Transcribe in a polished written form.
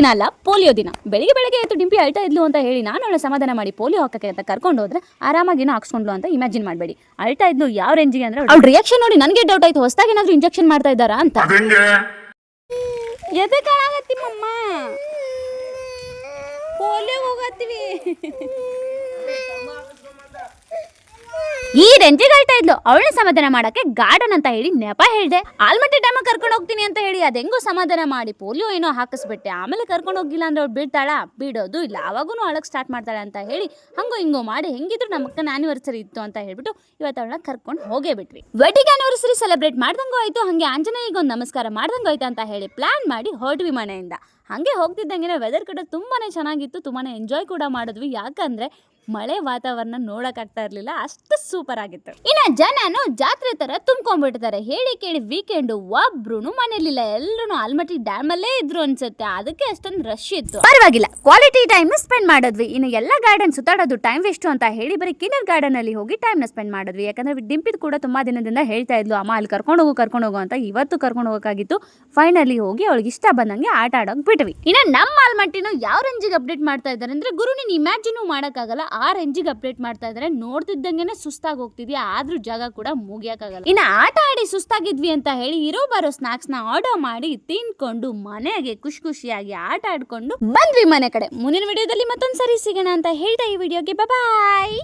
ದಿನ ಅಲ್ಲ, ಪೋಲಿಯೋ ದಿನ. ಬೆಳಿಗ್ಗೆ ಎದ್ದು ಡಿಂಪಿ ಅಳ್ತಾ ಇದ್ಲು ಅಂತ ಹೇಳಿ ನಾನು ಅವಳ ಸಮಾಧಾನ ಮಾಡಿ ಪೋಲಿಯೋ ಹಾಕಕ್ಕೆ ಅಂತ ಕರ್ಕೊಂಡು ಹೋದ್ರೆ ಆರಾಮಾಗಿನೋ ಹಾಕ್ಸ್ಕೊಂಡ್ಲು ಅಂತ ಇಮ್ಯಾಜಿನ್ ಮಾಡಬೇಡಿ. ಅಳ್ತಾ ಇದ್ಲು ಯಾವ ರೇಂಜಿಗೆ ಅಂದ್ರೆ ಅವ್ಳ ರಿಯಾಕ್ಷನ್ ನೋಡಿ ನನಗೆ ಡೌಟ್ ಆಯ್ತು, ಹೊಸದಾಗಿ ಏನಾದ್ರು ಇಂಜೆಕ್ಷನ್ ಮಾಡ್ತಾ ಇದ್ದಾರಾ ಅಂತ. ಎದೆ ಕಾಣಾಗತ್ತಿ ಮಮ್ಮ, ಪೋಲಿಯೋ ಹೋಗತ್ತೀವಿ ಈ ರೇಂಜಿಗೆ ಹೇಳ್ತಾ ಇದ್ಲು. ಅವಳನ್ನ ಸಮಾಧಾನ ಮಾಡಕ್ಕೆ ಗಾರ್ಡನ್ ಅಂತ ಹೇಳಿ ನೆಪ ಹೇಳ್ದೆ. ಆಲ್ಮಟ್ಟಿ ಡ್ಯಾಮ್ ಕರ್ಕೊಂಡು ಹೋಗ್ತೀನಿ ಅಂತ ಹೇಳಿ ಅದೆಂಗೋ ಸಮಾಧಾನ ಮಾಡಿ ಪೋಲಿಯೋ ಏನೋ ಹಾಕಿಸ್ಬಿಟ್ಟೆ. ಆಮೇಲೆ ಕರ್ಕೊಂಡು ಹೋಗಿಲ್ಲ ಅಂದ್ರೆ ಅವ್ಳು ಬೀಳ್ತಾಳ, ಬಿಡೋದು ಇಲ್ಲ, ಅವಾಗೂ ಅಳಕ್ ಸ್ಟಾರ್ಟ್ ಮಾಡ್ತಾಳೆ ಅಂತ ಹೇಳಿ ಹಂಗೋ ಹಿಂಗೋ ಮಾಡಿ ಹೆಂಗಿದ್ರು ನಮ್ಮ ಅಕ್ಕನ ಆನಿವರ್ಸರಿ ಇತ್ತು ಅಂತ ಹೇಳ್ಬಿಟ್ಟು ಇವತ್ತು ಅವಳನ್ನ ಕರ್ಕೊಂಡು ಹೋಗೇ ಬಿಟ್ವಿ. ವೆಡ್ಡಿಂಗ್ ಆನಿವರ್ಸರಿ ಸೆಲೆಬ್ರೇಟ್ ಮಾಡ್ದಂಗೂ ಆಯ್ತು, ಹಂಗೆ ಆಂಜನೇಯಿಗೆ ಒಂದು ನಮಸ್ಕಾರ ಮಾಡ್ದಂಗೂ ಆಯ್ತು ಅಂತ ಹೇಳಿ ಪ್ಲಾನ್ ಮಾಡಿ ಹೊರಟ್ವಿ ಮನೆಯಿಂದ. ಹಂಗೆ ಹೋಗ್ತಿದ್ದಂಗೆ ವೆದರ್ ಕಡೆ ತುಂಬಾನೇ ಚೆನ್ನಾಗಿತ್ತು, ತುಂಬಾನೇ ಎಂಜಾಯ್ ಕೂಡ ಮಾಡಿದ್ವಿ. ಯಾಕಂದ್ರೆ ಮಳೆ ವಾತಾವರಣ ನೋಡಕ್ಕಾಗ್ತಾ ಇರ್ಲಿಲ್ಲ, ಅಷ್ಟು ಸೂಪರ್ ಆಗಿತ್ತು. ಇನ್ನು ಜನನು ಜಾತ್ರೆ ತರ ತುಂಬ್ಕೊಂಡ್ಬಿಟ್ಟಿದ್ದಾರೆ. ಹೇಳಿ ಕೇಳಿ ವೀಕೆಂಡ್ ಒಬ್ರು ಮನೇಲಿಲ್ಲ, ಎಲ್ಲರೂ ಆಲ್ಮಟ್ಟಿ ಡ್ಯಾಮ್ ಅಲ್ಲೇ ಇದ್ರು ಅನ್ಸುತ್ತೆ. ಅದಕ್ಕೆ ಅಷ್ಟೊಂದು ರಶ್ ಇತ್ತು. ಪರವಾಗಿಲ್ಲ, ಕ್ವಾಲಿಟಿ ಟೈಮ್ ಸ್ಪೆಂಡ್ ಮಾಡಿದ್ವಿ. ಇನ್ನು ಎಲ್ಲ ಗಾರ್ಡನ್ ಸುತ್ತಾಡೋದು ಟೈಮ್ ವೇಸ್ಟ್ ಅಂತ ಹೇಳಿ ಬರೀ ಕಿನ್ನರ್ ಗಾರ್ಡನ್ ಅಲ್ಲಿ ಹೋಗಿ ಟೈಮ್ ನ ಸ್ಪೆಂಡ್ ಮಾಡಿದ್ವಿ. ಯಾಕಂದ್ರೆ ಡಿಂಪಿದ್ ಕೂಡ ತುಂಬಾ ದಿನದಿಂದ ಹೇಳ್ತಾ ಇದ್ಲು, ಅಮ್ಮ ಅಲ್ಲಿ ಕರ್ಕೊಂಡು ಹೋಗು ಅಂತ. ಇವತ್ತು ಕರ್ಕೊಂಡು ಹೋಗಕ್ಕಾಗಿತ್ತು. ಫೈನಲಿ ಹೋಗಿ ಅವಳಿಗೆ ಇಷ್ಟ ಬಂದಂಗೆ ಆಟ ಆಡೋಕ್ ಬಿಟ್ವಿ. ಇನ್ನು ನಮ್ಮ ಆಲ್ಮಟ್ಟಿನ ಯಾವ ರೇಂಜಿಗೆ ಅಪ್ಡೇಟ್ ಮಾಡ್ತಾ ಇದ್ದಾರೆ ಅಂದ್ರೆ ಗುರು ನೀನ್ ಇಮ್ಯಾಜಿನ್ ಮಾಡಕ್ಕಾಗಲ್ಲ, ಆ ರೇಂಜಿಗೆ ಅಪ್ಡೇಟ್ ಮಾಡ್ತಾ ಇದ್ದಾರೆ. ನೋಡ್ತಿದ್ದಂಗೆನೆ ಸುಸ್ತಾಗಿ ಹೋಗ್ತಿದ್ಯಾ, ಆದ್ರೂ ಜಾಗ ಕೂಡ ಮುಗಿಯಕ್ಕಾಗಲ್ಲ. ಇನ್ನು ಆಟ ಆಡಿ ಸುಸ್ತಾಗಿದ್ವಿ ಅಂತ ಹೇಳಿ ಇರೋ ಬರೋ ಸ್ನಾಕ್ಸ್ ನ ಆರ್ಡರ್ ಮಾಡಿ ತಿನ್ಕೊಂಡು ಮನೆಗೆ ಖುಷಿಯಾಗಿ ಆಟ ಆಡ್ಕೊಂಡು ಬಂದ್ವಿ ಮನೆ ಕಡೆ. ಮುಂದಿನ ವಿಡಿಯೋದಲ್ಲಿ ಮತ್ತೊಂದ್ಸರಿ ಸಿಗೋಣ ಅಂತ ಹೇಳ್ತಾ ಈ ವಿಡಿಯೋಗೆ ಬಾಯ್.